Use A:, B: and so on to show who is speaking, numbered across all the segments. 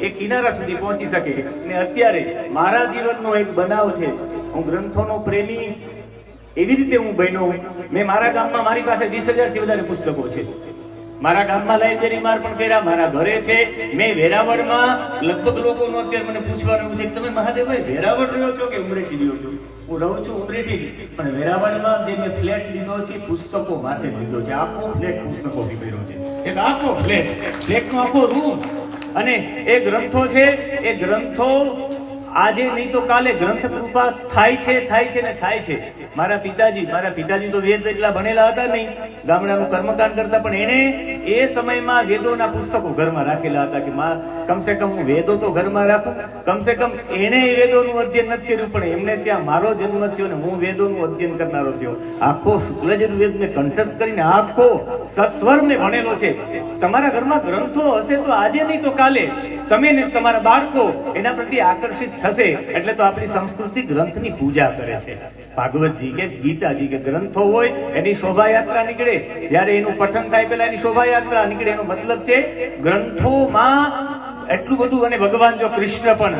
A: એ કિનારા સુધી પહોંચી શકે. ને અત્યારે મારા જીવનનો એક બનાવ છે. હું ગ્રંથોનો પ્રેમી એવી રીતે હું બન્યો. મેં મારા ગામમાં મારી પાસે 20,000 થી વધારે પુસ્તકો છે. મારા ગામમાં લાઇબ્રેરી માર પણ કર્યા, મારા ઘરે છે. મેં વેરાવળમાં લગભગ લોકોનો અત્યારે મને પૂછવાનું છે કે તમે મહાદેવભાઈ વેરાવળ રહ્યો છો કે ઉમરેઠી રહ્યો છો? હું રહું છું ઉમરેઠી, પણ વેરાવળમાં જે મેં ફ્લેટ લીધો છે પુસ્તકો માટે લીધો છે. આખો ફ્લેટ પુસ્તકોથી ભર્યો છે, એક આખો ફ્લેટનો આખો રૂમ. અને એ ગ્રંથો છે, એ ગ્રંથો આજે નહીં તો કાલે ગ્રંથ કૃપા થાય છે ને થાય છે. મારા પિતાજી તો વેદ એટલા ભણેલા હતા નહીં, ગામડાનું કર્મકાંડ કરતા, પણ એને એ સમયમાં વેદોના પુસ્તકો ઘરમાં રાખેલા હતા કે કમસે કમ હું વેદો તો ઘરમાં રાખું. કમસે કમ એને વેદોનું અધ્યયન નથી કર્યું, પણ એમને ત્યાં મારો જન્મ થયો ને હું વેદોનું અધ્યયન કરનારો થયો. આખો શુક્લ યજુર્વેદ મેં કંઠસ્થ કરીને આખો સસ્વર મેં ભણેલો છે. તમારા ઘરમાં ગ્રંથો હશે તો આજે નહીં તો કાલે તમે ને તમારા બાળકો એના પ્રત્યે આકર્ષિત થશે. એટલે તો આપણી સંસ્કૃતિ ગ્રંથની પૂજા કરે છે. ભાગવતજી કે ગીતાજી કે ગ્રંથો હોય એની શોભાયાત્રા નીકળે. જ્યારે એનું પઠન થાય પહેલા એની શોભાયાત્રા નીકળે. એનો મતલબ છે ગ્રંથોમાં એટલું બધું. અને ભગવાન જો કૃષ્ણ પણ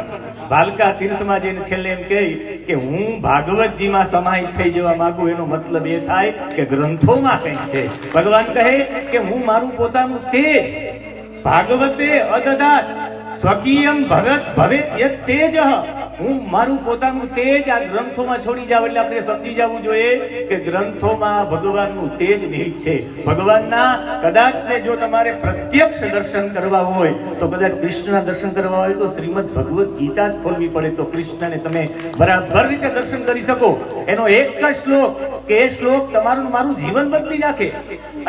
A: ભાલકા તીર્થમાં જઈને છેલ્લે એમ કહે કે હું ભાગવતજીમાં સમાહિત થઈ જવા માંગુ, એનો મતલબ એ થાય કે ગ્રંથોમાં કંઈક છે. ભગવાન કહે કે હું મારું પોતાનું તેજ ભાગવતે અદદાત સ્વકીયમ ભગત ભવેત યત તેજ, હું મારું પોતાનું તેજ આ ગ્રંથોમાં છોડી જાવ. એટલે આપણે સમજી જવું જોઈએ કે ગ્રંથોમાં ભગવાનનું તેજ નિહિત છે. ભગવાનના કદાચ ને જો તમારે પ્રત્યક્ષ દર્શન કરવા હોય તો કદાચ કૃષ્ણના દર્શન કરવા હોય તો શ્રીમદ ભગવદ ગીતા જ ખોલવી પડે, તો કૃષ્ણને તમે બરાબર રીતે દર્શન કરી શકો. એનો એક જ શ્લોક કે એ શ્લોક તમારું મારું જીવન બદલી નાખે.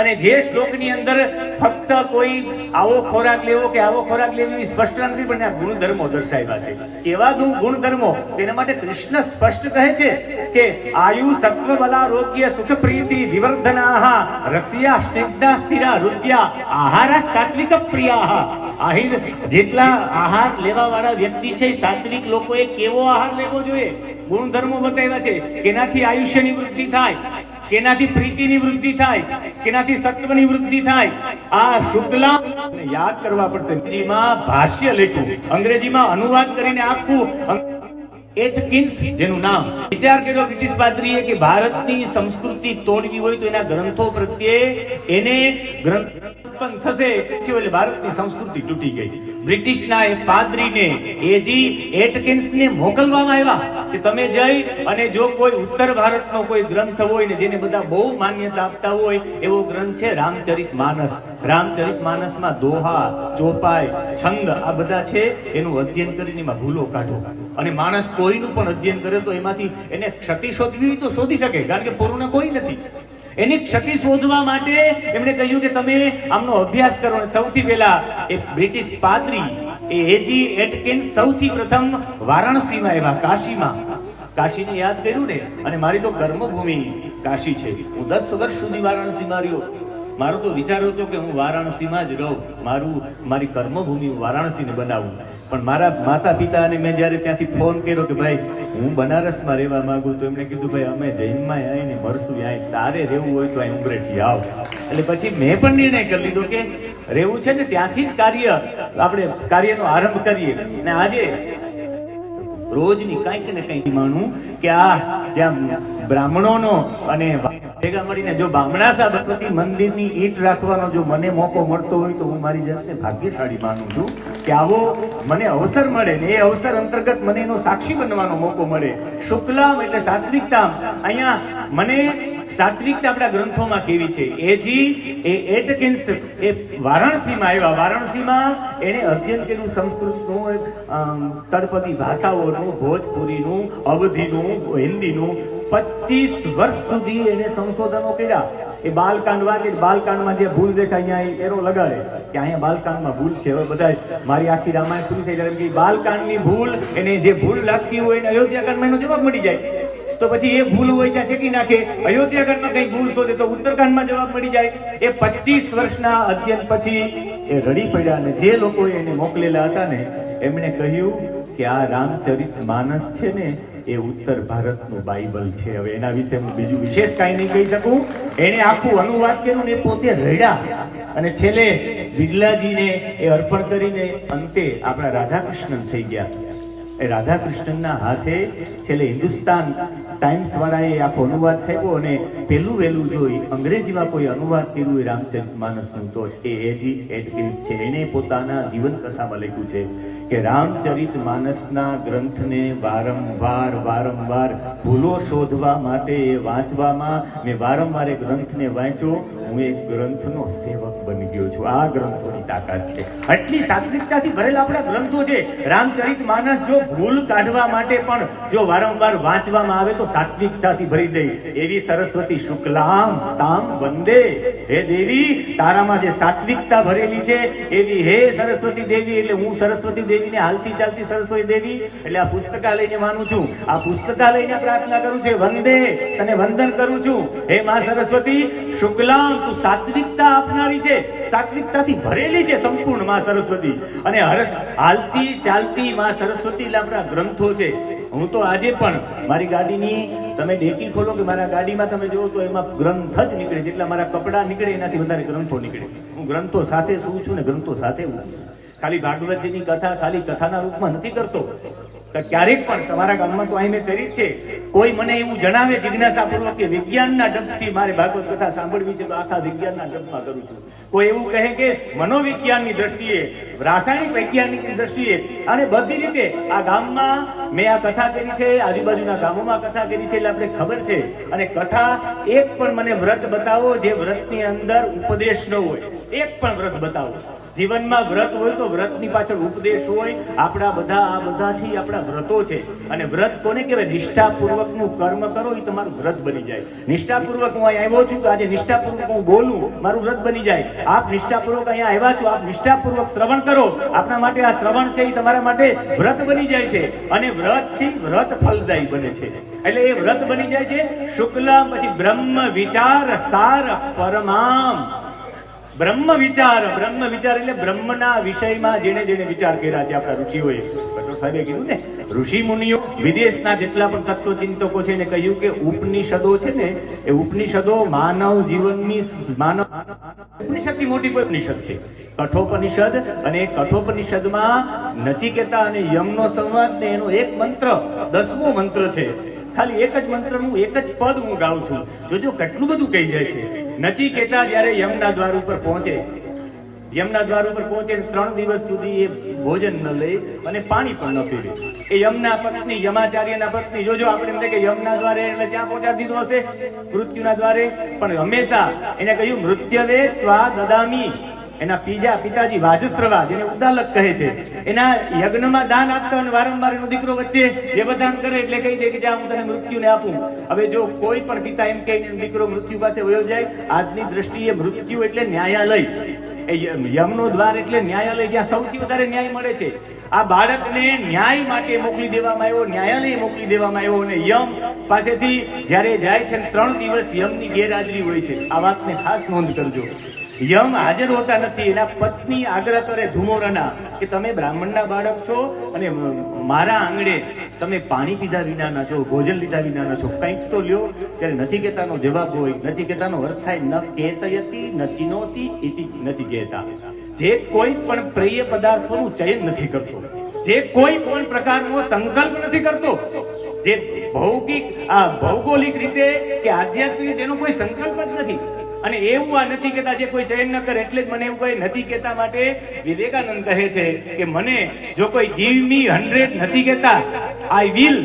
A: અને જે શ્લોકની અંદર ફક્ત કોઈ આવો ખોરાક લેવો કે આવો ખોરાક લેવી સ્પષ્ટ નથી, પણ આ ગુણધર્મો દર્શાવ્યા છે. એવા ગુણધર્મો તેના માટે કૃષ્ણ સ્પષ્ટ કહે છે કે આયુ સત્વ બલારોગ્ય સુખ પ્રીતિ વિવર્ધનાહ રસ્યા સ્નિગ્ધા સ્થિરા રુદ્યા આહારા સાત્વિક પ્રિયાહ. આહિર જેટલા આહાર લેવા વાળા વ્યક્તિ છે સાત્વિક લોકોએ કેવો આહાર લેવો જોઈએ ગુણધર્મો બતાવ્યા છે. કેનાથી આયુષ્યની વૃદ્ધિ થાય, કેનાથી પ્રીતિની વૃદ્ધિ થાય, કેનાથી સત્વની વૃદ્ધિ થાય. આ શુક્લા યાદ કરવા પડશે. અંગ્રેજીમાં ભાષ્ય લખ્યું, અંગ્રેજીમાં અનુવાદ કરીને આખું એટકિન્સ જેનું નામ વિચાર કર્યો બ્રિટિશ પાદરીએ કે ભારતની સંસ્કૃતિ તોડવી હોય તો એના ગ્રંથો પ્રત્યે એને ગ્રંથ ઉત્પન્ન થશે. એટલે ભારતની સંસ્કૃતિ તૂટી ગઈ. બ્રિટિશના એ પાદરીને એજી એટકિન્સને મોકલવામાં આવ્યા કે તમે જઈ અને જો કોઈ ઉત્તર ભારતનો કોઈ ગ્રંથ હોય ને જેને બધા બહુ માન્યતા આપતા હોય એવો ગ્રંથ છે રામચરિતમાનસ. રામચરિતમાનસમાં દોહા, ચોપાઈ, છંદ આ બધા છે. એનું અધ્યયન કરીને એમાં ભૂલો કાઢો. અને માણસ કોઈનું પણ અધ્યયન કરે તો એમાંથી એને ક્ષતિ શોધવી તો શોધી શકે, કારણ કે પૂર્ણ કોઈ નથી. એની ક્ષતિ શોધવા માટે એમણે કહ્યું કે તમે આમનો અભ્યાસ કરો. સૌથી પહેલા એ બ્રિટિશ પાદરી એ એજી એટકિન્સ સૌથી પ્રથમ વારાણસીમાં આવ્યા, કાશીમાં. કાશીને યાદ કર્યું ને, અને મારી તો કર્મભૂમિ કાશી છે. હું 10 વર્ષ સુધી વારાણસીમાં રહ્યો. મારો તો વિચાર હતો કે હું વારાણસીમાં જ રહું, મારી કર્મભૂમિ વારાણસીને બનાવું. પણ મારા માતા પિતાને મેં જ્યારે ત્યાંથી ફોન કર્યો કે ભાઈ હું બનારસમાં રહેવા માંગુ, તો એમણે કીધું ભાઈ અમે જૈનમાં આવીને મળશું, અહીં તારે રહેવું હોય તો અહીં ઉમરેઠી આવ. એટલે પછી મેં પણ નિર્ણય કરી લીધો કે રહેવું છે ને ત્યાંથી જ આપણે કાર્યનો આરંભ કરીએ. અને આજે રોજની કંઈક ને કંઈક માનું કે આ જ્યાં બ્રાહ્મણોનો અને ભેગા મળીને જો બામણા સાબરમતી મંદિરની ઈંટ રાખવાનો જો મને મોકો મળતો હોય તો હું મારી જાતને ભાગ્યશાળી માનું છું કે આવો મને અવસર મળે ને એ અવસર અંતર્ગત મને એનો સાક્ષી બનવાનો મોકો મળે. શુક્લામ એટલે સાત્વિકતા. અહીંયા મને સાત્વિકતા આપણા ગ્રંથોમાં કેવી છે. એજી એ એટકિન્સ એ વારાણસીમાં આવ્યા. વારાણસીમાં એને અધ્યયન કર્યું સંસ્કૃતનું, તળપદી ભાષાઓનું, ભોજપુરીનું, અવધીનું, હિન્દીનું. 25 વર્ષ સુધી એને સંશોધનો કર્યા. એ બાલકાંડ વાંચે, બાલકાંડમાં જે ભૂલ દેખાય અહીંયા એરો લગાડે કે અહીંયા બાલકાંડમાં ભૂલ છે. હવે બધા મારી આખી રામાયણ પૂરી થઈ જાય કે બાલકાંડની ભૂલ, એને જે ભૂલ લાગતી હોય એને અયોધ્યાકાંડમાં એનો જવાબ મળી જાય. તો પછી એ ભૂલ હોય ત્યાં ચેકી નાખે. અયોધ્યાકાંડમાં કઈ ભૂલ શોધે તો ઉત્તરકાંડમાં જવાબ મળી જાય. એ 25 વર્ષના અધ્યયન પછી એ રડી પડ્યા. અને જે લોકોએ એને મોકલેલા હતા ને એમણે કહ્યું કે આ રામચરિતમાનસ છે ને એ ઉત્તર ભારતનું બાઇબલ છે. હવે એના વિશે હું બીજું વિશેષ કાંઈ નહીં કહી શકું. એને આખું અનુવાદ કર્યું ને પોતે રડ્યા અને છેલ્લે બિરલાજીને એ અર્પણ કરીને અંતે આપણા રાધાકૃષ્ણન થઈ ગયા. એ રાધાકૃષ્ણનના હાથે છેલ્લે હિન્દુસ્તાન ટાઈમ્સ વાળાએ આખો અનુવાદ થયો અને પેલું વહેલું જોઈ અંગ્રેજીમાં કોઈ અનુવાદ કર્યું હોય રામચરિતમાનસનું તો એ એજી એટકિન્સ છે. એને પોતાના જીવન કથામાં લખ્યું છે કે રામચરિતમાનસના ગ્રંથને વારંવાર ભૂલો શોધવા માટે વાંચવામાં મેં વારંવાર એ ગ્રંથને વાંચ્યો. હું એક ગ્રંથનો સેવક બની ગયો છું. આ ગ્રંથોની તાકાત છે. આટલી સાત્વિકતાથી ભરેલા આપણા ગ્રંથો છે. રામચરિતમાનસ જો ભૂલ કાઢવા માટે પણ જો વારંવાર વાંચવામાં આવે તો સાત્વિકતાથી ભરી દે એવી સરસ્વતી શુક્લામ તામ વંદે. હે દેવી, તારામાં જે સાત્વિકતા ભરેલી છે એવી હે સરસ્વતી દેવી. એટલે હું સરસ્વતી દેવીને હાલતી ચાલતી સરસ્વતી દેવી એટલે આ પુસ્તકાલયને માનું છું. આ પુસ્તકાલયને પ્રાર્થના કરું છું. વંદે, તને વંદન કરું છું. હે માં સરસ્વતી શુક્લામ, તું સાત્વિકતા આપનારી છે, સાત્વિકતાથી ભરેલી છે સંપૂર્ણ માં સરસ્વતી. અને હાલતી ચાલતી માં સરસ્વતી એટલે આપણા ગ્રંથો છે. હું તો આજે પણ મારી ગાડીની તમે ડેકી ખોલો કે મારા ગાડીમાં તમે જોવો તો એમાં ગ્રંથ જ નીકળે. જેટલા મારા કપડા નીકળે એનાથી વધારે ગ્રંથો નીકળે. હું ગ્રંથો સાથે શું છું ને ગ્રંથો સાથે હું ખાલી ભાગવતજીની કથા ખાલી કથાના રૂપમાં નથી કરતો. ક્યારેક પણ તમારા ગામમાં તો અહીં મેં કરી છે. કોઈ મને એવું જણાવે જિજ્ઞાસાપૂર્વક કે વિજ્ઞાનના ડબથી મારે ભાગવત કથા સાંભળવી છે તો આખા વિજ્ઞાનના ડબમાં કરું છું. કોઈ એવું કહે કે મનોવિજ્ઞાનની દ્રષ્ટિએ, રાસાયણિક વૈજ્ઞાનિકની દ્રષ્ટિએ અને બધી રીતે આ ગામમાં મેં આ કથા કરી છે, આજુબાજુના ગામોમાં કથા કરી છે એટલે આપણે ખબર છે. અને કથા એક પણ મને વ્રત બતાવો જે વ્રતની અંદર ઉપદેશ ન હોય. એક પણ વ્રત બતાવો. જીવનમાં વ્રત હોય તો વ્રતની પાછળ ઉપદેશ હોય. આપણા બધા છે આપણા વ્રતો છે. અને વ્રત કોને કહેવાય? નિષ્ઠાપૂર્વકનું કર્મ કરો એ તમારું વ્રત બની જાય. નિષ્ઠાપૂર્વક હું અહીં આવ્યો છું તો આજે નિષ્ઠાપૂર્વક હું બોલું, મારું વ્રત બની જાય. આપ નિષ્ઠાપૂર્વક અહીંયા આવ્યા છો, આપ નિષ્ઠાપૂર્વક શ્રવણ કરો, આપણા માટે આ શ્રવણ છે એ તમારા માટે વ્રત બની જાય છે. અને વ્રત છે વ્રત ફલદાયી બને છે. એટલે એ વ્રત બની જાય છે. શુક્લા પછી બ્રહ્મ વિચાર સાર પરમામ. બ્રહ્મ વિચાર એટલે બ્રહ્મના વિષયમાં જેને વિચાર કર્યા છે આપણા ઋષિઓએ. ડોક્ટર સાહેબે કીધું ને, ઋષિ મુનિઓ વિદેશના જેટલા પણ તત્વચિંતકો છે એને કહ્યું કે ઉપનિષદો છે ને એ ઉપનિષદો માનવ જીવનની ઉપનિષદથી મોટી કોઈ ઉપનિષદ છે કઠોપનિષદ. અને એ કઠોપનિષદમાં નચિકેતા અને યમનો સંવાદ ને એનો એક મંત્ર 10મો મંત્ર છે. ખાલી એક જ મંત્રનું એક જ પદ હું ગાઉં છું. જોજો કેટલું બધું કહી જાય છે. નચિકેતા જ્યારે યમના દ્વાર ઉપર પહોંચે, 3 દિવસ સુધી એ ભોજન ન લે અને પાણી પણ ન પીવે. એ યમના પત્ની, યમાચાર્યના પત્ની, જોજો આપણે એમ કે યમના દ્વારે એટલે ત્યાં પહોંચાડી દીધો હશે મૃત્યુના દ્વારે, પણ હંમેશા એને કહ્યું મૃત્યવે ત્વા દદામી. એના પિતાજી વાજસ્રવા, જેને ઉદાલક કહે છે, એના યજ્ઞમાં દાન આપતા અને વારંવાર એનો દીકરો વચ્ચે વ્યવધાન કરે એટલે કહી દે કે જા હું તને મૃત્યુને આપું. હવે જો કોઈ પણ પિતા એમ કહીને દીકરો મૃત્યુ પાસે વયો જાય, આજની દ્રષ્ટિએ મૃત્યુ એટલે ન્યાયાલય. યમનો દ્વાર એટલે ન્યાયાલય, જ્યાં સૌથી વધારે ન્યાય મળે છે. આ બાળકને ન્યાય માટે મોકલી દેવામાં આવ્યો, ન્યાયાલય મોકલી દેવામાં આવ્યો. અને યમ પાસેથી જ્યારે જાય છે 3 દિવસ યમની ગેરહાજરી હોય છે. આ વાતને ખાસ નોંધ કરજો. યમ હાજર હોતા નથી. એના પત્ની આગ્રહ કરે ધુમોરના કે તમે બ્રાહ્મણના બાળક છો અને મારા આંગણે તમે પાણી પીધા વિનાના છો, ભોજન લીધા વિનાના છો, કંઈક તો લ્યો. ત્યારે નચિકેતાનો જવાબ હોય, નચિકેતાનો અર્થ થાય ન કેતયતી નચિનોતી ઇતિ નચિકેતા. જે કોઈ પણ પ્રિય પદાર્થોનું ચયન નથી કરતો, જે કોઈ પણ પ્રકારનો સંકલ્પ નથી કરતો, જે ભૌગોલિક રીતે કે આધ્યાત્મિક એનો કોઈ સંકલ્પ જ નથી. અને એવું આ નચિકેતા જે કોઈ ચયન ન કરે. એટલે જ મને એવું કહે, નચિકેતા માટે વિવેકાનંદ કહે છે કે મને જો કોઈ give me 100 Nachiketa, I will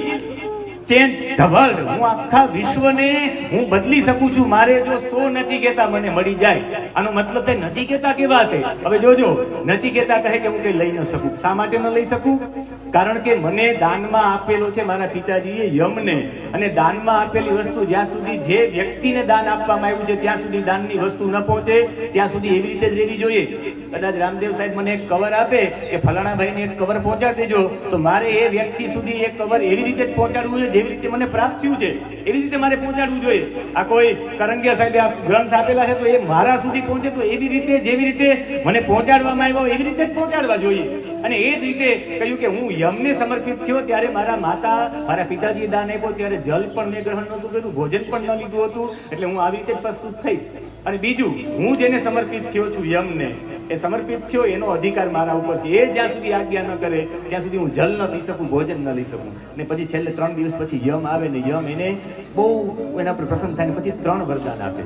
A: change the world. હું આખા વિશ્વને હું બદલી શકું છું. મારે જો 100 નચિકેતા મને મળી જાય. આનો મતલબ છે નચિકેતા કેવા છે. હવે જોજો, નચિકેતા કહે કે હું કઈ લઈ ન શકું. શા માટે ન લઈ શકું? કારણ કે મને દાનમાં આપેલો છે મારા પિતાજીએ યમને. અને દાનમાં આપેલી વસ્તુ જ્યાં સુધી જે વ્યક્તિને દાન આપવામાં આવ્યું છે ત્યાં સુધી દાનની વસ્તુ ન પહોંચે ત્યાં સુધી એવી રીતે જ રહેવી જોઈએ. કદાચ રામદેવ સાહેબ મને એક કવર આપે કે ફલાણા ભાઈને એક કવર પહોંચાડી દેજો, તો મારે એ વ્યક્તિ સુધી એ કવર એવી રીતે જ પહોંચાડવું જોઈએ જેવી રીતે મને પ્રાપ્ત થયું છે એવી રીતે મારે પહોંચાડવું જોઈએ. આ કોઈ કરંગિયા સાહેબે આ ગ્રંથ આપેલા છે તો એ મારા સુધી પહોંચે તો એવી રીતે જેવી રીતે મને પહોંચાડવામાં આવ્યો એવી રીતે જ પહોંચાડવા જોઈએ. અને એ જ રીતે કહ્યું કે હું યમને સમર્પિત થયો ત્યારે મારા મારા પિતાજીએ દાન આપ્યો ત્યારે જલ પણ મેં ગ્રહણ નહોતું કર્યું, ભોજન પણ ન લીધું હતું, એટલે હું આવી રીતે પ્રસ્તુત થઈશ. અને બીજું, હું જેને સમર્પિત થયો છું યમને, એ સમર્પિત થયો એનો અધિકાર મારા ઉપર છે. એ જ્યાં સુધી આજ્ઞા ન કરે ત્યાં સુધી હું જલ ન પી શકું, ભોજન ન લઈ શકું. ને પછી છેલ્લે 3 દિવસ પછી યમ આવે ને યમ એને બહુ એના પર પ્રસન્ન થાય ને પછી 3 વરદાન આપે.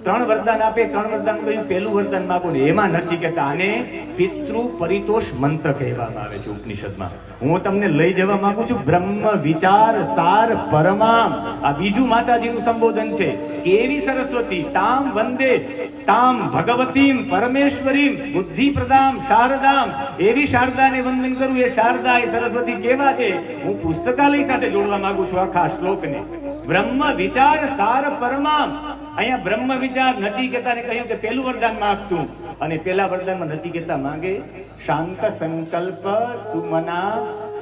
A: 3 વરદાન આપે. 3 વરદાન કહ્યું પહેલું વરદાન માગો ને એમાં નચિકેતા આને પિતૃ પરિતોષ મંત્ર કહેવામાં આવે છે ઉપનિષદમાં. હું તમને લઈ જવા માંગુ છું બ્રહ્મ વિચાર સાર પરમામ. આ બીજું માતાજીનું સંબોધન છે. કેવી સરસ્વતી તામ વંદે તામ ભગવતીમ પરમેશ્વરીમ બુદ્ધિ પ્રદામ શારદામ. એવી શારદાને વંદન કરું. એ શારદા એ સરસ્વતી કેવા છે હું પુસ્તકાલય સાથે જોડવા માંગુ છું આખા શ્લોકને. બ્રહ્મ વિચાર સાર પરમામ. અહીંયા બ્રહ્મ વિચાર નચિકેતાને કહ્યું કે પેલું વરદાન માંગતું, અને પેલા વરદાનમાં નચિકેતા માંગે શાંત સંકલ્પ સુમના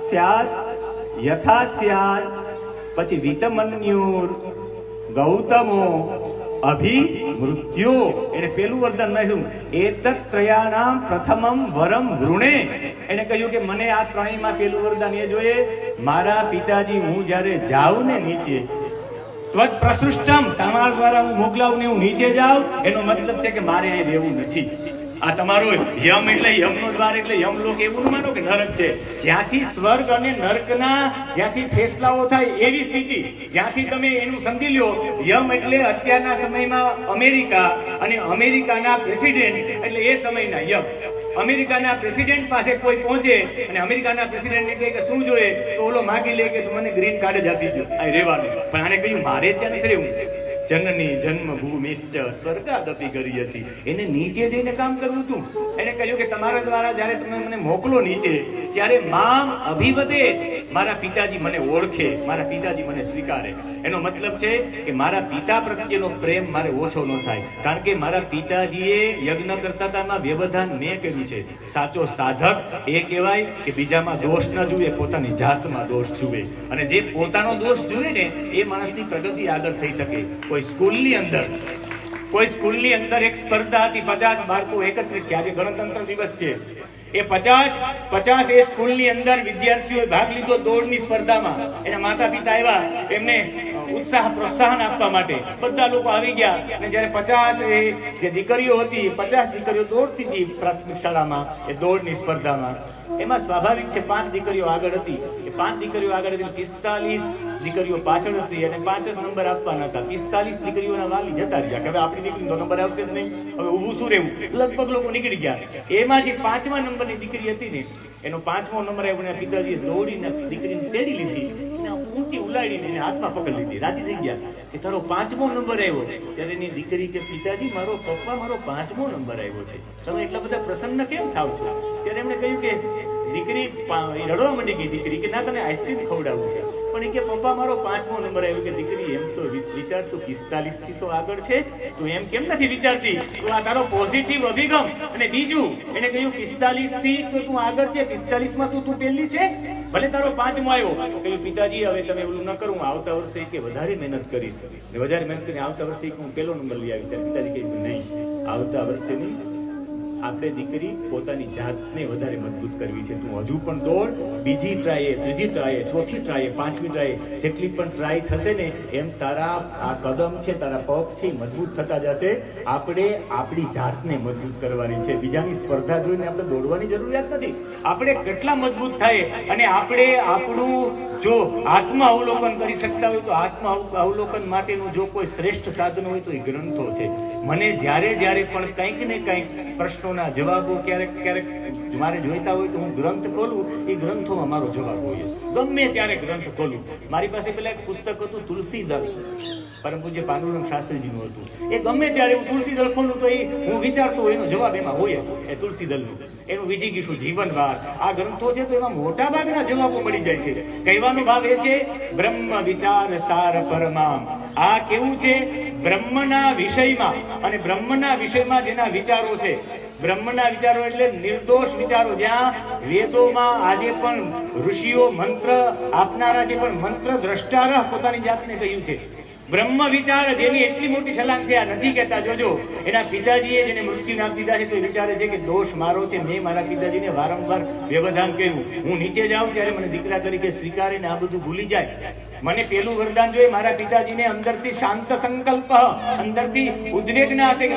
A: સ્યાત યથા સ્યાત. પછી વિતમન્યુર ગૌતમો અભિમૃત્યો. એને પેલું વરદાન માંગ્યું એતત ત્રયાણામ પ્રથમમ વરમ વૃણે. એને કહ્યું કે મને આ ત્રણેયમાં પેલું વરદાન એ જોઈએ, મારા પિતાજી હું જ્યારે જાઉં ને નીચે ત્વત પ્રસૃષ્ટમ, તમારા દ્વારા હું મોકલાવું ને હું નીચે જાઉં, એનો મતલબ છે કે મારે અહીં રહેવું નથી. આ તમારો યમ એટલે યમનો દ્વાર એટલે યમલોક એવું માનો કે નરક છે. જ્યાંથી સ્વર્ગ અને નરકના જ્યાંથી ફેસલાઓ થાય એવી સ્થિતિ, જ્યાંથી તમે એનું સમજી લ્યો. યમ એટલે અત્યારના સમયમાં અમેરિકા અને અમેરિકાના પ્રેસિડેન્ટ એટલે એ સમયના યમ. અમેરિકાના પ્રેસિડેન્ટ પાસે કોઈ પહોંચે અને અમેરિકાના પ્રેસિડેન્ટને કહે કે શું જોઈએ, તો ઓલો માગી લે કે મને ગ્રીન કાર્ડ જ આપી દો, આ રહેવાનું. પણ આને કહ્યું મારે ત્યાં નથી રહેવું. જનની જન્મભૂમિશ્ચ સ્વર્ગાદપી ગરીયસી. એને નીચે જઈને કામ કરવું હતું. એને કહ્યું કે તમારા દ્વારા જ્યારે તમે મને મોકલો નીચે ત્યારે મામ અભિવદે, મારા પિતાજી મને ઓળખે, મારા પિતાજી મને સ્વીકારે. એનો મતલબ છે કે મારા પિતા પ્રત્યેનો પ્રેમ મારે ઓછો ન થાય, કારણ કે મારા પિતાજીએ યજ્ઞ કરતા હતામાં વ્યવધાન મેં કર્યું છે. સાચો સાધક એ કહેવાય કે બીજામાં દોષ ન જુએ, પોતાની જાતમાં દોષ જુએ. અને જે પોતાનો દોષ જુએ ને એ માણસની પ્રગતિ આગળ થઈ શકે. કોઈ સ્કૂલની અંદર એક સ્પર્ધા હતી, 50 બાળકો એકત્રિત થયા. આજે ગણતંત્ર દિવસ છે. એ 50 એ સ્કૂલની અંદર વિદ્યાર્થીઓએ ભાગ લીધો દોડની સ્પર્ધામાં. એના માતા પિતા આવ્યા એમને પ્રોત્સાહન આપવા માટે. બધા લોકો આવી ગયા અને જયારે 50 જે દીકરીઓ હતી, 50 દીકરીઓ દોડતી હતી પ્રાથમિક શાળામાં એ દોડની સ્પર્ધામાં. એમાં સ્વાભાવિક છે 5 દીકરીઓ આગળ હતી. એ 5 દીકરીઓ આગળ હતી, 45 દીકરીઓ પાછળ હતી અને 5 જ નંબર આપવાના હતા. 45 દીકરીઓના વાલી જતા રહ્યા કે હવે આપણી દીકરીનો નંબર આવશે જ નહીં, હવે ઊભું શું રહેવું. લગભગ લોકો નીકળી ગયા. એમાં જે 5મા નંબરની દીકરી હતી ને એનો 5મો નંબર આવ્યો ને પિતાજીએ દોડીને દીકરીને તેડી લીધી, ઊંચી ઉલાડીને એને હાથમાં પકડી લીધી. રાજી થઈ ગયા કે તારો 5મો નંબર આવ્યો. ત્યારે એની દીકરી કે પિતાજી મારો પપ્પા મારો 5મો નંબર આવ્યો છે, તમે એટલા બધા પ્રસન્ન કેમ થાવ છો? ત્યારે એમણે કહ્યું કે દીકરી રડવા માંડી ગઈ. દીકરી કે ના તને આઈસ્ક્રીમ ખવડાવવું છે. પણ એ કે પપ્પા મારો 5મો નંબર આવ્યો. કે દીકરી એમ તો વિચાર તું 45 થી તો આગળ છે, તું એમ કેમ નથી વિચારતી? તો આ તારો પોઝિટિવ અભિગમ. અને બીજું એને કહ્યું 45 થી તો તું આગળ છે, 45 માં તું પહેલી છે, ભલે તારો 5મો આવ્યો. કહ્યું પિતાજી હવે તમે ઓલું ન કરું, આવતા વર્ષે કે વધારે મહેનત કરીશ, વધારે મહેનત કરીને આવતા વર્ષે હું પહેલો નંબર લઈ આવી. ત્યારે પિતાજી કહ્યું નહીં, આવતા વર્ષે નહીં, આપણે દીકરી પોતાની જાતને વધારે મજબૂત કરવી છે. તું હજુ પણ દોડ, બીજી ટ્રાય, ત્રીજી ટ્રાય, ચોથી ટ્રાય, 5મી ટ્રાય, જેટલી પણ ટ્રાય થશે ને એમ તારા આ કદમ છે, તારા પગ છે મજબૂત થતા જશે. આપણે આપણી જાતને મજબૂત કરવાની છે. બીજાની સ્પર્ધા જોઈને આપણે દોડવાની જરૂરિયાત નથી. આપણે કેટલા મજબૂત થાય અને આપણે આપણું જો આત્મ અવલોકન કરી શકતા હોય તો આત્મ અવલોકન માટેનું જો કોઈ શ્રેષ્ઠ સાધન હોય તો એ ગ્રંથો છે. મને જ્યારે પણ કંઈક ને કંઈક પ્રશ્નોના જવાબો ક્યારેક મારે જોઈતા હોય તો હું ગ્રંથ ખોલું. એ ગ્રંથોમાં મારો જવાબ હોય. ગમે ત્યારે ગ્રંથ ખોલું. મારી પાસે પેલા એક પુસ્તક હતું તુલસીદળ, પરમ પૂજ્ય પાંડુરંગ શાસ્ત્રીજીનું હતું. એ ગમે ત્યારે હું તુલસીદળ ખોલું તો એ હું વિચારતો હોય એનો જવાબ એમાં હોય. એ તુલસીદળનું એનું વિજીગીશું જીવનવાર આ ગ્રંથો છે તો એમાં મોટા ભાગના જવાબો મળી જાય છે. કહેવાનો ભાવ એ છે બ્રહ્મ વિચાર સાર પરમામ. આ કેવું છે? બ્રહ્મના વિષયમાં. અને બ્રહ્મના વિષયમાં જેના વિચારો છે, બ્રહ્મના વિચારો એટલે નિર્દોષ વિચારો. જ્યાં વેદોમાં આજે પણ ઋષિઓ મંત્ર આપનારા છે, પણ મંત્ર દ્રષ્ટારહ પોતાની જાતને કહ્યું છે. બ્રહ્મ વિચાર જેની એટલી મોટી છલાંગ છે, આ નથી કહેતા. જોજો, એના પિતાજીએ જેને મૃત્યુ નામ દીધા છે તો એ વિચારે છે કે દોષ મારો છે, મેં મારા પિતાજીને વારંવાર વ્યવધાન કર્યું. હું નીચે જાઉં ત્યારે મને દીકરા તરીકે સ્વીકારીને આ બધું ભૂલી જાય. મને પેલું વરદાન જોઈએ, મારા પિતાજીને અંદરથી શાંત સંકલ્પ, અંદરથી ઉદ્વેગ ના હશે કે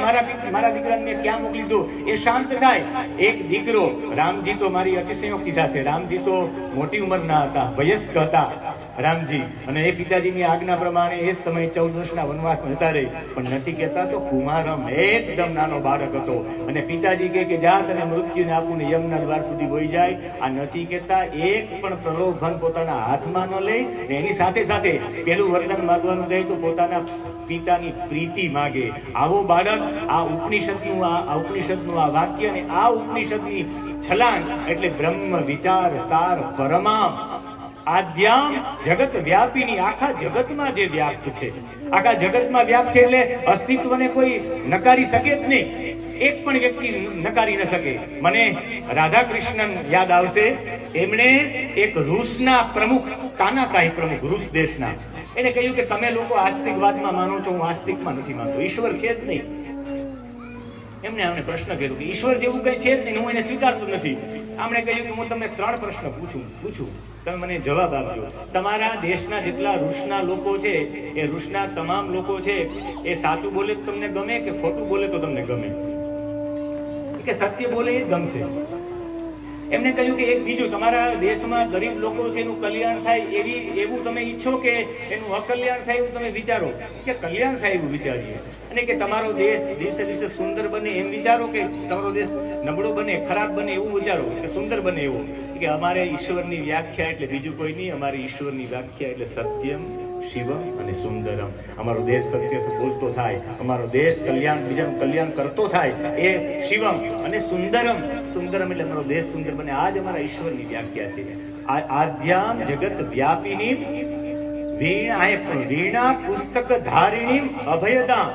A: મારા દીકરાને ક્યાં મોકલી દો, એ શાંત થાય. એક દીકરો, રામજી તો મારી અતિશયોક્તિ સાથે, રામજી તો મોટી ઉંમરના હતા, વયસ્ક હતા રામજી, અને એ પિતાજીની આજ્ઞા પ્રમાણે એ સમયે 14 વર્ષના વનવાસમાં જતા રહી. પણ નથી કહેતા તો કુમારમ એકદમ નાનો બાળક હતો, અને પિતાજી કે જા તને મૃત્યુને આપું ને યમના દ્વાર સુધી વહી જાય. આ નથી કહેતા એક પણ પ્રલોભન પોતાના હાથમાં ન લે. એની સાથે સાથે પેલું વરદાન માંગવાનું જાય તો પોતાના પિતાની પ્રીતિ માગે. આવો બાળક આ ઉપનિષદનું આ વાક્ય અને આ ઉપનિષદની છલાંગ એટલે બ્રહ્મ વિચાર સાર પરમામ આદ્યામ જગત વ્યાપીની, આખા જગતમાં જે વ્યાપ્ત છે, આખા જગતમાં વ્યાપ્ત છે એટલે અસ્તિત્વને કોઈ નકારી શકે જ નહીં. એક પણ વ્યક્તિ નકારી ન શકે. મને રાધા કૃષ્ણન યાદ આવશે. એમણે એક રૂસના પ્રમુખ, તાનાશાહી પ્રમુખ રૂસ દેશના, એને કહ્યું કે તમે લોકો આસ્તિકવાદમાં માનો છો, હું આસ્તિકમાં નથી માનતો, ઈશ્વર છે જ નહીં. એમને પ્રશ્ન કર્યો કે ઈશ્વર જેવું કઈ છે જ નહીં, હું એને સ્વીકારતો નથી. આમણે કહ્યું કે હું તમને 3 પ્રશ્ન પૂછું, તમે મને જવાબ આપજો. તમારા દેશના જેટલા રૂસના લોકો છે, એ રૂસના તમામ લોકો છે, એ સાચું બોલે તો તમને ગમે કે ખોટું બોલે તો તમને ગમે? કે સત્ય બોલે એ ગમશે. એમને કહ્યું કે એક બીજું, તમારા દેશમાં ગરીબ લોકો છે એનું કલ્યાણ થાય એવું તમે ઈચ્છો કે એનું અકલ્યાણ થાય એવું તમે વિચારો? કે કલ્યાણ થાય એવું વિચારીએ. અને કે તમારો દેશ દિવસે દિવસે સુંદર બને એમ વિચારો કે તમારો દેશ નબળો બને, ખરાબ બને એવું વિચારો કે સુંદર બને એવું? કે અમારે ઈશ્વરની વ્યાખ્યા એટલે બીજું કોઈ નહીં, અમારી ઈશ્વરની વ્યાખ્યા એટલે સત્યમ શિવમ અને સુંદરમ. અમારો દેશ સત્ય બોલતો થાય, અમારો દેશ બીજાનું કલ્યાણ કરતો થાય, એ શિવમ, અને સુંદરમ એટલે અમારો દેશ સુંદર બને. આ જ અમારા ઈશ્વરની વ્યાખ્યા છે. આદ્યામ જગત વ્યાપિની વીણા પુસ્તક ધારિણી અભયદામ.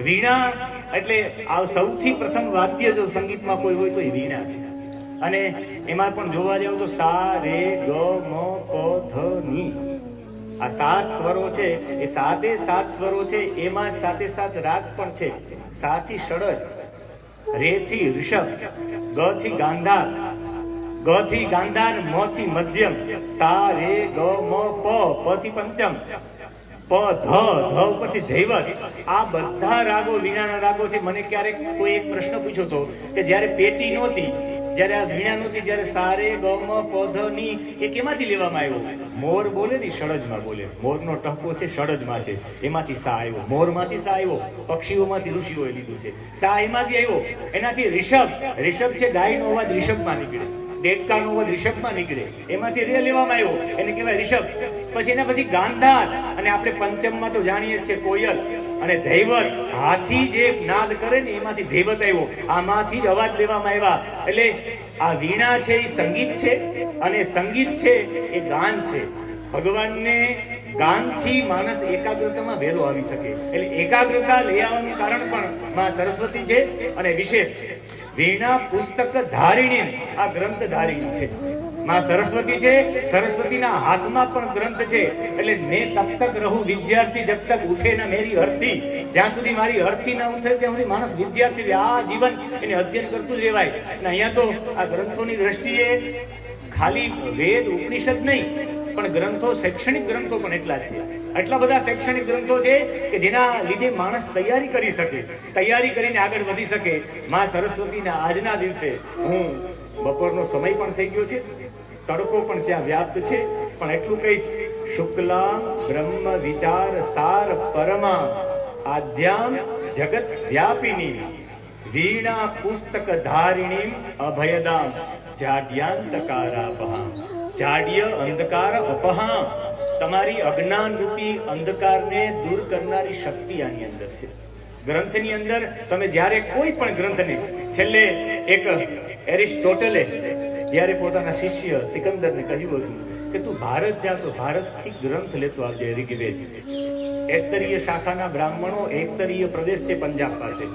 A: વીણા એટલે આ સૌથી પ્રથમ વાદ્ય જો સંગીતમાં કોઈ હોય તો એ વીણા છે. અને એમાં પણ જોવા જાવ તો સા રે ગ મ પ ધ ની, આ 7 સ્વરો છે, એ 7 સ્વરો છે. એમાં સાથે રાગ પણ છે. સા થી ષડજ, રે થી ઋષભ, ગ થી ગાંધાર, ગ થી ગાંધાર, મ થી મધ્યમ, સા રે ગ મ પ, પ થી પંચમ, પ ધ ઉપરથી ધૈવત. આ બધા રાગો વીણાના રાગો છે. મને ક્યારેક કોઈ એક પ્રશ્ન પૂછ્યો હતો કે જ્યારે પેટી નહોતી, જ્યારે આ વીણા નહોતી, જ્યારે સારે ગમ પધ ની એ કેમાંથી લેવામાં આવ્યો? મોર બોલે ને ષડજમાં બોલે. મોરનો ટહકો છે ષડજમાં છે, એમાંથી સા આવ્યો. મોરમાંથી સા આવ્યો, પક્ષીઓમાંથી ઋષિઓએ લીધું છે. સા એમાંથી આવ્યો. એનાથી ઋષભ છે, ગાયનો અવાજ ઋષભમાં નીકળે, દેડકાનો અવાજ ઋષભમાં નીકળે, એમાંથી રે લેવામાં આવ્યો, એને કહેવાય ઋષભ. પછી એના પછી ગાંધાર, અને આપણે પંચમમાં તો જાણીએ છીએ કોયલ, અને ધૈવત, હાથી જે નાદ કરે ને એમાંથી ધૈવત આવ્યો. આમાંથી જ અવાજ લેવામાં આવ્યા. એટલે આ વીણા છે એ સંગીત છે, અને સંગીત છે એ ગાન છે. ભગવાનને ગાનથી માણસ એકાગ્રતામાં વહેલો આવી શકે. એટલે એકાગ્રતા લઈ આવવાનું કારણ પણ માં સરસ્વતી છે. અને વિશેષ વીણા પુસ્તક ધારિણી, આ ગ્રંથ ધારિણી છે, માં સરસ્વતી છે. સરસ્વતીના હાથમાં પણ ગ્રંથ છે. એટલે મેં તબ તક રહું વિદ્યાર્થી જબ તક ઉઠે ના મેરી અર્થી. જ્યાં સુધી મારી અર્થી ના ઉઠે ત્યાં સુધી માણસ વિદ્યાર્થી, આ જીવન એને અધ્યયન કરતું જ રહેવાય. અને અહીંયા તો આ ગ્રંથોની દ્રષ્ટિએ ખાલી વેદ ઉપનિષદ નહીં, પણ ગ્રંથો, શૈક્ષણિક ગ્રંથો પણ એટલા છે. એટલા બધા શૈક્ષણિક ગ્રંથો છે કે જેના લીધે માણસ તૈયારી કરી શકે, તૈયારી કરીને આગળ વધી શકે. માં સરસ્વતીના આજના દિવસે, હું બપોરનો સમય પણ થઈ ગયો છે, તડકો પણ ત્યાં વ્યાપ્ત છે, પણ એટલું કહીશ, શુક્લા બ્રહ્મ વિચાર સાર પરમા આદ્યામ જગત વ્યાપિની વીણા પુસ્તક ધારિણી અભયદામ જાડ્યાંતકારાપહામ. જાડ્ય અંધકાર અપહામ, તમારી અજ્ઞાન રૂપી અંધકારને દૂર કરનારી શક્તિ આની અંદર છે. ગ્રંથની અંદર તમે જ્યારે કોઈ પણ ગ્રંથને, છેલ્લે એક એરિસ્ટોટલે જ્યારે પોતાના શિષ્ય સિકંદરને કહ્યું હતું કે તું ભારત જા તો ભારતથી ગ્રંથ લેતો આવજે, ઋગ્વેદ. એતરીય શાખાના બ્રાહ્મણો, એતરીય પ્રદેશ છે પંજાબ પાસે,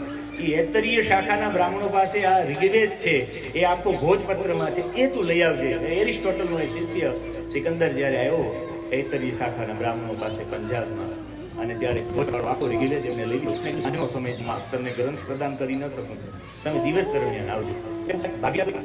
A: એ એતરીય શાખાના બ્રાહ્મણો પાસે આ ઋગ્વેદ છે, એ આખો ભોજપત્રમાં છે, એ તું લઈ આવજે. એરિસ્ટોટલનો શિષ્ય સિકંદર જ્યારે આવ્યો એતરીય શાખાના બ્રાહ્મણો પાસે પંજાબમાં, અને ત્યારે ભોજવાળો આખો રેગી લે એમને લઈ ગયો આજનો સમયમાં તમને ગ્રંથ પ્રદાન કરી ન શકું તમે દિવસ દરમિયાન આવજો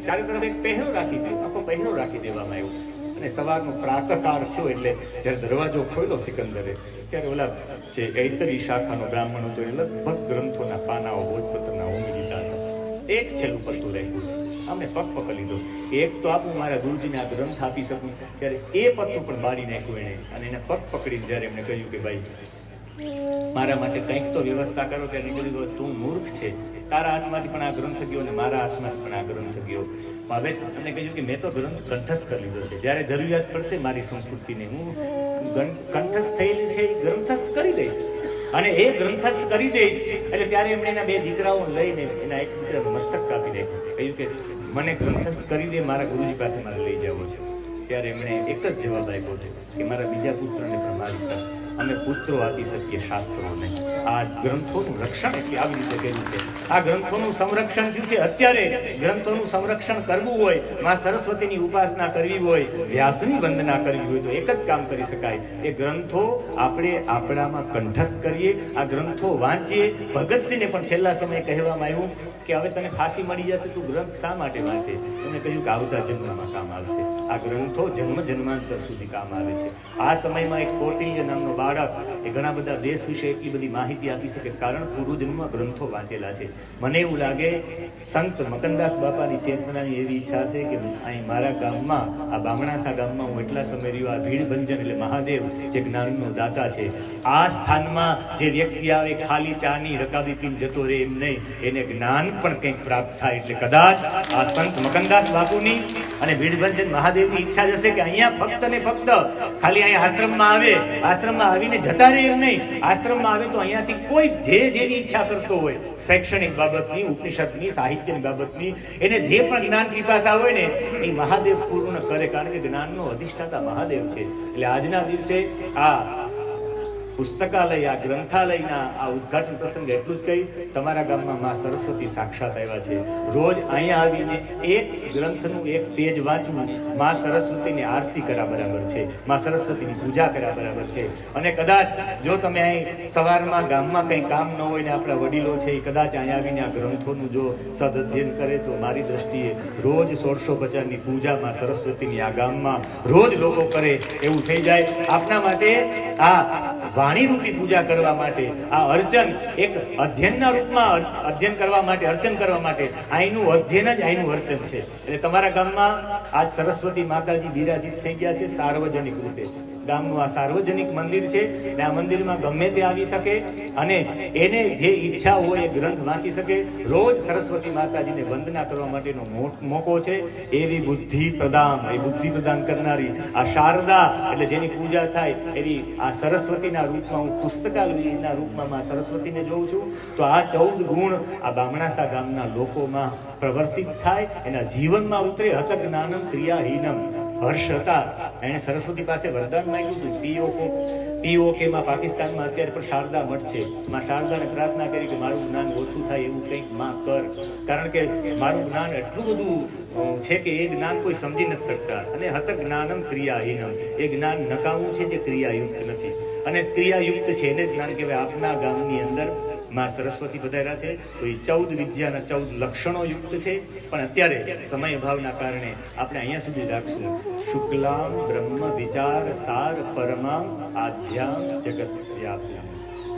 A: ચારે તરફ એક પહેરો રાખી દે આખો પહેરો રાખી દેવામાં આવ્યો અને સવારનો પ્રાતઃકાળ થયો એટલે જ્યારે દરવાજો ખોલ્યો સિકંદરે ત્યારે ઓલા જે ઐતરી શાખાનો બ્રાહ્મણ હતો એ લગભગ ગ્રંથોના પાનાઓ ભોજપત્રના ઓમી દીધા હતા એક છેલ્લું પત્તું રાખ્યું અમને પગ પકડી લીધો એક તો આપું મારા ગુરુજીને આ ગ્રંથ આપી શકું ત્યારે એ પત્તું પણ બાળી નાખ્યું એને અને એને પગ પકડીને જ્યારે એમને કહ્યું કે ભાઈ મારા માટે કંઈક તો વ્યવસ્થા કરો ત્યારે નીકળી તું મૂર્ખ છે તારા હાથમાંથી પણ આ ગ્રંથ ગયો અને મારા હાથમાંથી પણ આ ગ્રંથ ગયો હવે તમને કહ્યું કે મેં તો ગ્રંથ કંઠસ્થ કરી લીધો છે જ્યારે જરૂરિયાત પડશે મારી સંસ્કૃતિને હું કંઠસ્થ થયેલી છે એ ગ્રંથસ્થ કરી દઈશ અને એ ગ્રંથસ્થ કરી દઈશ એટલે ત્યારે એમણે એના બે દીકરાઓ લઈને એના એક દીકરાનું મસ્તક કાપી નાખ્યું કહ્યું કે મને ગ્રંથસ્થ કરી દે મારા ગુરુજી પાસે મારે લઈ જવો છે ત્યારે એમણે એક જ જવાબ આપ્યો છે કે મારા બીજા પુત્રને પણ મારી શકે અમે પુત્રો આપી શકીએ શાસ્ત્રોને આ ગ્રંથોનું રક્ષણ એટલે આવી રીતે કર્યું છે આ ગ્રંથોનું સંરક્ષણ થયું છે અત્યારે ગ્રંથોનું સંરક્ષણ કરવું હોય માં સરસ્વતીની ઉપાસના કરવી હોય વ્યાસની વંદના કરવી હોય તો એક જ કામ કરી શકાય એ ગ્રંથો આપણે આપણામાં કંઠસ્થ કરીએ આ ગ્રંથો વાંચીએ ભગતસિંહને પણ છેલ્લા સમયે કહેવામાં આવ્યું કે હવે તને ફાંસી મળી જશે તું ગ્રંથ શા માટે વાંચે એમને કહ્યું કે આવતા જન્મમાં કામ આવશે આ ગ્રંથો જન્મ જન્માંતર સુધી કામ આવે છે આ સમયમાં એક કૌટિલ્ય નામનો બાળક એ ઘણા બધા દેશ વિશે એટલી બધી માહિતી આપી શકે કારણ પૂર્વજન્મમાં ગ્રંથો વાંચેલા છે મને એવું લાગે સંત મકનદાસ બાપાની ચેતનાની એવી ઈચ્છા છે કે અહીં મારા ગામમાં આ બામણાસા ગામમાં હું એટલા સમય રહ્યો આ ભીડભંજન એટલે મહાદેવ જે જ્ઞાનનો દાતા છે આ સ્થાનમાં જે વ્યક્તિ આવે ખાલી ચાની રકાબી પીને જતો રહે એમ નહીં એને જ્ઞાન પણ કંઈક પ્રાપ્ત થાય એટલે કદાચ આ સંત મકનદાસ બાપુની અને ભીડભંજન મહાદેવની ઈચ્છા જશે કે અહીંયા ફક્ત ને ફક્ત ખાલી અહીંયા આશ્રમમાં આવે આશ્રમમાં આવીને જતા રહે એમ નહીં આશ્રમમાં આવે તો અહીંયાથી કોઈ જે જેની ઈચ્છા કરતો હોય શૈક્ષણિક બાબતની ઉપનિષદની સાહિત્યની બાબતની એને જે પણ જ્ઞાન પીપાસા હોય ને એ મહાદેવ પૂર્ણ કરે કારણ કે જ્ઞાનનો અધિષ્ઠાતા મહાદેવ છે એટલે આજના દિવસે આ પુસ્તકાલય આ ગ્રંથાલયના આ ઉદ્ઘાટન પ્રસંગે એટલું જ કહી તમારા ગામમાં માં સરસ્વતી સાક્ષાત આવ્યા છે રોજ અહીંયા આવીને એક ગ્રંથનું એક પેજ વાંચવું માં સરસ્વતીની આરતી કર્યા બરાબર છે માં સરસ્વતીની પૂજા કર્યા બરાબર છે અને કદાચ જો તમે અહીં સવારમાં ગામમાં કંઈ કામ ન હોય ને આપણા વડીલો છે એ કદાચ અહીંયા આવીને આ ગ્રંથોનું જો સદઅધ્યયન કરે તો મારી દ્રષ્ટિએ રોજ 1650ની પૂજા માં સરસ્વતીની આ ગામમાં રોજ લોકો કરે એવું થઈ જાય આપના માટે આ વાણી રૂપી પૂજા કરવા માટે આ અર્ચન એક અધ્યયનના રૂપમાં અધ્યયન કરવા માટે અર્ચન કરવા માટે અહીંનું અધ્યયન જ અહીંનું અર્ચન છે એટલે તમારા ગામમાં આજ સરસ્વતી માતાજી બિરાજિત થઈ ગયા છે સાર્વજનિક રૂપે ગામનું આ સાર્વજનિક મંદિર છે અને આ મંદિરમાં ગમે તે આવી શકે અને એને જે ઈચ્છા હોય એ ગ્રંથ વાંચી શકે રોજ સરસ્વતી માતાજીને વંદના કરવા માટેનો મોકો છે એવી બુદ્ધિ પ્રદાન કરનારી આ શારદા એટલે જેની પૂજા થાય એવી આ સરસ્વતીના રૂપમાં હું પુસ્તકાલયના રૂપમાં સરસ્વતીને જોઉં છું તો આ 14 ગુણ આ બામણાસા ગામના લોકોમાં પ્રવર્તિત થાય એના જીવનમાં ઉતરે હત જ્ઞાનમ ક્રિયાહીનમ હર્ષ હતા એને સરસ્વતી પાસે વરદાન માંગ્યું હતું POK માં પાકિસ્તાનમાં અત્યારે પણ શારદા મઠ છે માં શારદાને પ્રાર્થના કરી કે મારું જ્ઞાન ઓછું થાય એવું કંઈક માં કર કારણ કે મારું જ્ઞાન એટલું બધું છે કે એ જ્ઞાન કોઈ સમજી નથી શકતા અને હત જ્ઞાનમ ક્રિયાહીનમ એ જ્ઞાન નકામું છે જે ક્રિયાયુક્ત નથી અને ક્રિયાયુક્ત છે એને જ્ઞાન કહેવાય આપના ગામની અંદર માં સરસ્વતી પધાર્યા છે તો એ 14 વિદ્યાના 14 લક્ષણો યુક્ત છે પણ અત્યારે સમય અભાવના કારણે આપણે અહીંયા સુધી રાખશું શુક્લામ બ્રહ્મ વિચાર સાર પરમામ આધ્યામ જગત વ્યાપ્યામ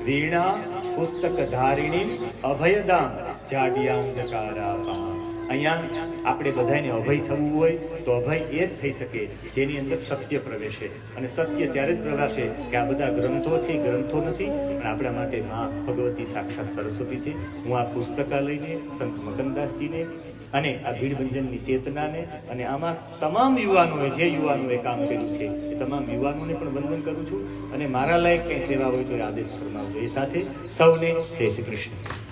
A: વીણા પુસ્તક ધારિણી અભયદામ જાડ્યાંધકારાપામ અહીંયા આપણે બધાને અભય થવું હોય તો અભય એ જ થઈ શકે જેની અંદર સત્ય પ્રવેશે અને સત્ય ત્યારે જ પ્રવેશે કે આ બધા ગ્રંથો છે ગ્રંથો નથી પણ આપણા માટે માં ભગવતી સાક્ષાત સરસ્વતી છે હું આ પુસ્તકાલયને સંત મકનદાસજીને અને આ ભીડભંજનની ચેતનાને અને આમાં તમામ યુવાનોએ જે યુવાનોએ કામ કર્યું છે એ તમામ યુવાનોને પણ વંદન કરું છું અને મારા લાયક કંઈ સેવા હોય તો એ આદેશ ફરમાવજો એ સાથે સૌને જય શ્રી કૃષ્ણ.